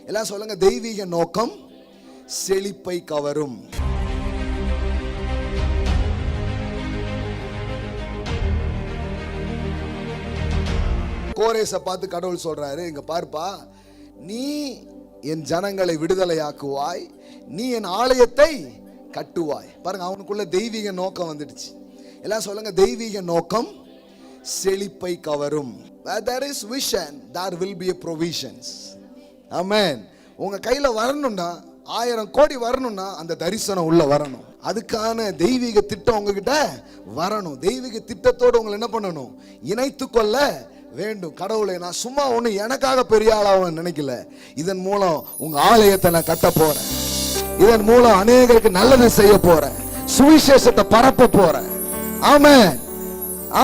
எல்லாம் சொல்லுங்க, தெய்வீக நோக்கம் செழிப்பை கவரும். கோரேசை பார்த்து கடவுள் சொல்றாரு, இங்க பாருப்பா, நீ என் ஜனங்களை விடுதலையாக்குவாய், நீ என் ஆலயத்தை கட்டுவாய். பாருங்க, அவனுக்குள்ள தெய்வீக நோக்கம் வந்துடுச்சு. எல்லாம் சொல்லுங்க, தெய்வீக நோக்கம் செழிப்பை கவரும். Where there is vision, there will be a provisions. Amen. உங்க கையில வரணும்னா, 1000 கோடி வரணும்னா அந்த தரிசனம் உள்ள வரணும். அதுக்கான தெய்வீக திட்டம் உங்ககிட்ட வரணும். தெய்வீக திட்டத்தோடு உங்களை என்ன பண்ணணும்? இணைத்து கொள்ள வேண்டும். கடவுளை நான் சும்மா ஒண்ணு எனக்காக பெரிய ஆளாக நினைக்கல. இதன் மூலம் உங்க ஆலயத்தை நான் கட்ட போறேன். இதன் மூலம் அநேகருக்கு நல்லது செய்ய போறேன். சுவிசேஷத்தை பரப்ப போறேன். ஆமென்,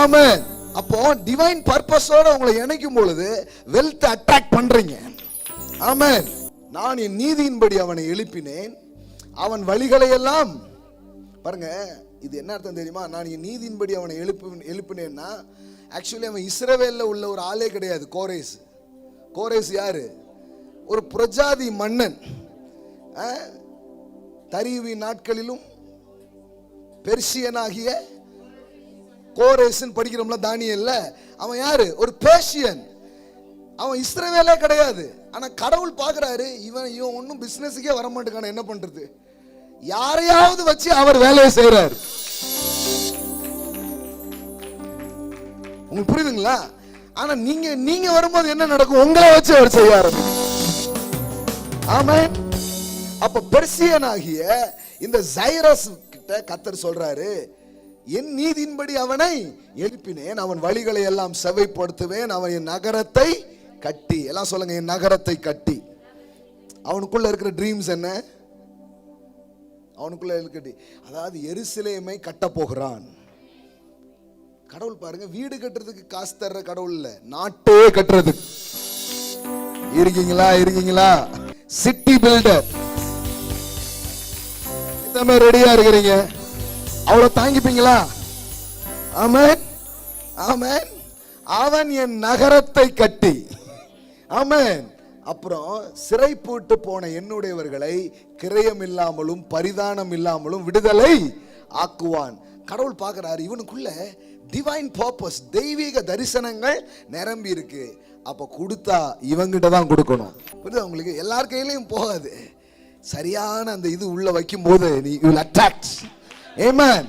ஆமென். அப்போ டிவைன் பர்பஸோட உங்களை இணைக்கும் பொழுது வெல்த் அட்ராக்ட் பண்றீங்க. ஆமென். நான் என் நீதியின்படி அவனை எழுப்பினேன், அவன் வழிகளை எல்லாம். பாருங்க, இது என்ன அர்த்தம் தெரியுமா? நான் என் நீதியின்படி அவனை எழுப்பினேன்னா, ஆக்சுவலி அவன் இஸ்ரவேல்ல உள்ள ஒரு ஆளே கிடையாது. கோரேஸ் யாரு? ஒரு பிரஜாதி மன்னன். தரியுவின் நாட்களிலும் பெர்சியனாகிய கோரேஸ்ன்னு படிக்கிறோம்ல தானியேல்ல. அவன் யாரு? ஒரு பேர்சியன். அவன் இஸ்ரவேலே கிடையாது. ஆனா கடவுள் பாக்குறாரு, இவன் ஒன்னும் பிசினஸுக்கே வர மாட்டேங்கான, என்ன பண்றது? யாரையாவது வச்சு அவர் வேலையை செய்யறாரு. உங்களுக்கு புரியுதுங்களா? ஆனா நீங்க வரும்போது என்ன நடக்கும்? உங்களை வச்சு அவர் செய்ய ஆரம்பிக்கும். ஆமென். அப்ப பெர்சியனாகிய இந்த சைரஸ் கிட்ட கர்த்தர் சொல்றாரு, என் நீதியின்படி அவனை எழுப்பினேன், அவன் வழிகளை எல்லாம் செவைப்படுத்துவேன், அவன் என் நகரத்தை கட்டி. எல்லாம் சொல்லுங்க, என் நகரத்தை கட்டி. அவனுக்குள்ள இருக்கிற ட்ரீம்ஸ் என்ன? அவனுக்குள்ள இருக்கிற, அதாவது எருசலேமை கட்ட போகிறான். கடவுள் பாருங்க, வீடு கட்டுறதுக்கு காசு தர்ற கடவுள் இல்ல, நாட்டே கட்டுறதுக்கு. இருக்கீங்களா? City builder. ரெடியா இருக்கிறீங்க? அவ்வளவு தாங்கிப்பீங்களா? ஆமென், ஆமென். அவன் என் நகரத்தை கட்டி. ஆமென். அப்புறம் சிறை போட்டு போன என்னுடையவர்களை கிரயம் இல்லாமலும் பரிதானம் இல்லாமலும் விடுதலை ஆக்குவான். கடவுள் பார்க்கிறாரு, இவனுக்குள்ள டிவைன் பர்பஸ், தெய்வீக தரிசனங்கள் நிரம்பி இருக்கு. அப்ப கொடுத்தா இவங்கிட்ட தான் கொடுக்கணும். புரியுதா உங்களுக்கு? எல்லார் கையிலையும் போகாது. சரியான அந்த இது உள்ள வைக்கும் போது you will attract. Amen.